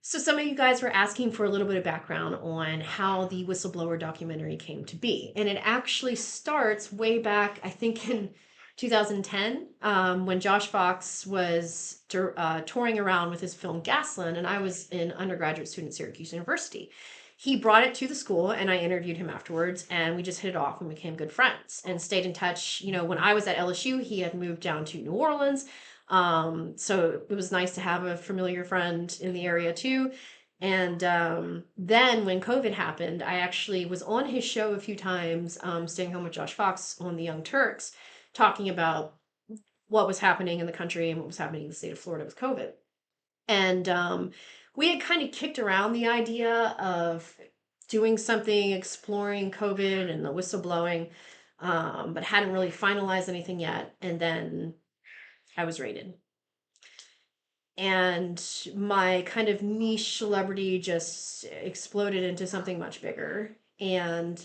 So some of you guys were asking for a little bit of background on how the Whistleblower documentary came to be. And it actually starts way back, I think in 2010, when Josh Fox was touring around with his film Gasland, and I was an undergraduate student at Syracuse University. He brought it to the school, and I interviewed him afterwards, and we just hit it off and became good friends and stayed in touch. When I was at LSU, he had moved down to New Orleans. So it was nice to have a familiar friend in the area too. And then when COVID happened, I actually was on his show a few times, staying home with Josh Fox on the Young Turks, talking about what was happening in the country and what was happening in the state of Florida with COVID. And we had kind of kicked around the idea of doing something, exploring COVID and the whistleblowing, but hadn't really finalized anything yet. And then I was raided. And my kind of niche celebrity just exploded into something much bigger. And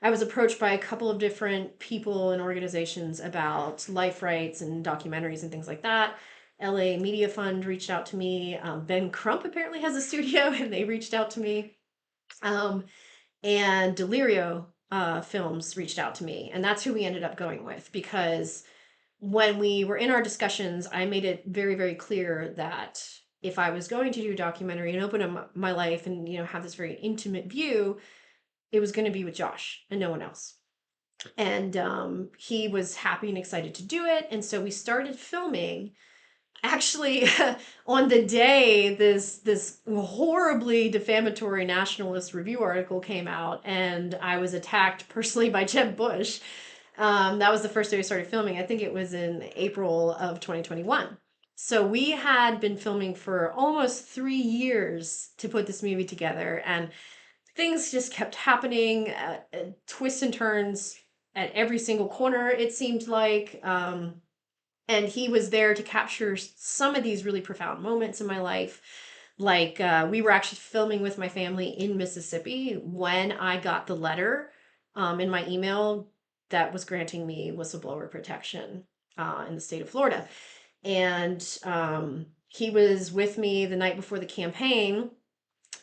I was approached by a couple of different people and organizations about life rights and documentaries and things like that. LA Media Fund reached out to me. Ben Crump apparently has a studio, and they reached out to me. Um, and Delirio Films reached out to me, and that's who we ended up going with because when we were in our discussions, I made it very, very clear that if I was going to do a documentary and open up my life and have this very intimate view, it was going to be with Josh and no one else. And he was happy and excited to do it, and so we started filming. Actually, on the day this horribly defamatory Nationalist Review article came out, and I was attacked personally by Jeb Bush. That was the first day we started filming. I think it was in April of 2021. So we had been filming for almost 3 years to put this movie together, and things just kept happening, twists and turns at every single corner, it seemed like. And he was there to capture some of these really profound moments in my life. Like, we were actually filming with my family in Mississippi when I got the letter in my email that was granting me whistleblower protection in the state of Florida. And he was with me the night before the campaign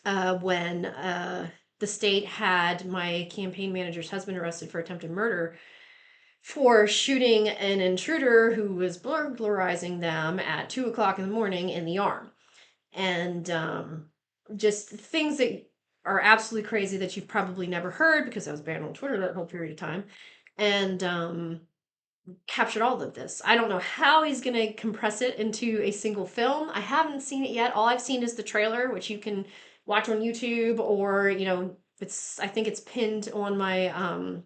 when the state had my campaign manager's husband arrested for attempted murder for shooting an intruder who was burglarizing them at 2 o'clock in the morning in the arm. And just things that are absolutely crazy that you've probably never heard because I was banned on Twitter that whole period of time. And captured all of this. I don't know how he's going to compress it into a single film. I haven't seen it yet. All I've seen is the trailer, which you can watch on YouTube, or I think it's pinned on my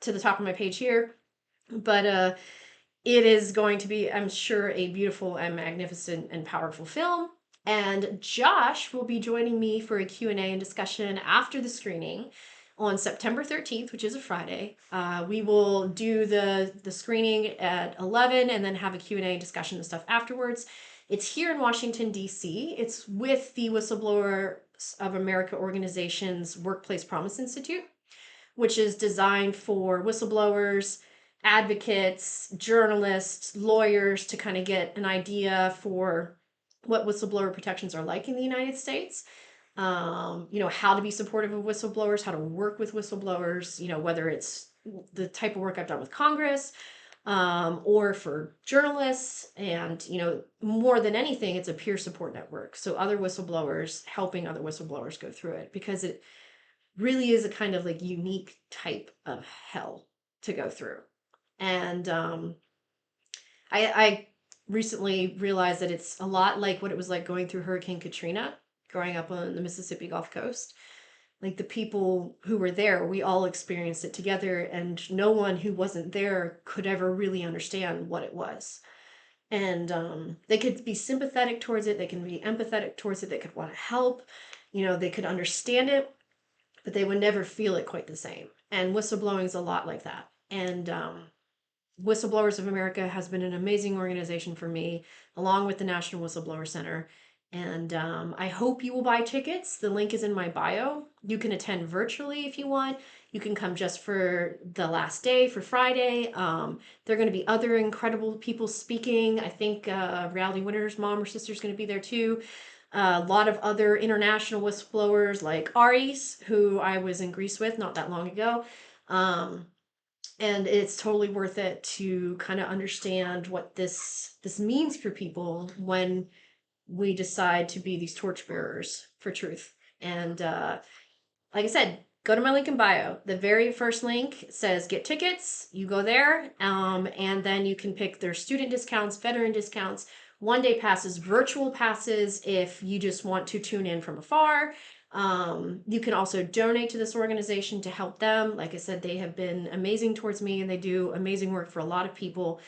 to the top of my page here. But it is going to be, I'm sure, a beautiful and magnificent and powerful film. And Josh will be joining me for a Q&A and discussion after the screening on September 13th, which is a Friday. We will do the screening at 11 and then have a Q&A and discussion and stuff afterwards. It's here in Washington, D.C. It's with the Whistleblower of America organization's Workplace Promise Institute, which is designed for whistleblowers, advocates, journalists, lawyers to kind of get an idea for what whistleblower protections are like in the United States. How to be supportive of whistleblowers, how to work with whistleblowers, whether it's the type of work I've done with Congress or for journalists. And, more than anything, it's a peer support network. So other whistleblowers helping other whistleblowers go through it, because it really is a kind of like unique type of hell to go through. And I recently realized that it's a lot like what it was like going through Hurricane Katrina, growing up on the Mississippi Gulf Coast. Like, the people who were there, we all experienced it together, and no one who wasn't there could ever really understand what it was. And they could be sympathetic towards it, they can be empathetic towards it, they could want to help, they could understand it, but they would never feel it quite the same. And whistleblowing is a lot like that. And Whistleblowers of America has been an amazing organization for me, along with the National Whistleblower Center. And I hope you will buy tickets. The link is in my bio. You can attend virtually if you want. You can come just for the last day, for Friday. There are going to be other incredible people speaking. I think Reality Winner's mom or sister is going to be there too. A lot of other international whistleblowers like Aris, who I was in Greece with not that long ago. Um, and it's totally worth it to kind of understand what this means for people when we decide to be these torchbearers for truth. And like I said, go to my link in bio. The very first link says get tickets. You go there, and then you can pick their student discounts, veteran discounts, 1-day passes, virtual passes if you just want to tune in from afar. You can also donate to this organization to help them. Like I said, they have been amazing towards me, and they do amazing work for a lot of people.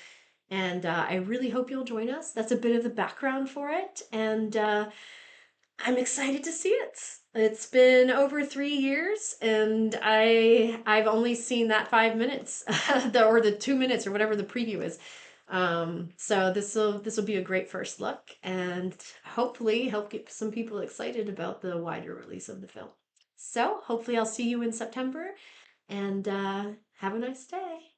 And I really hope you'll join us. That's a bit of the background for it. And I'm excited to see it. It's been over 3 years, and I've only seen that 5 minutes, or the 2 minutes, or whatever the preview is. So this will be a great first look, and hopefully help get some people excited about the wider release of the film. So hopefully I'll see you in September, and have a nice day.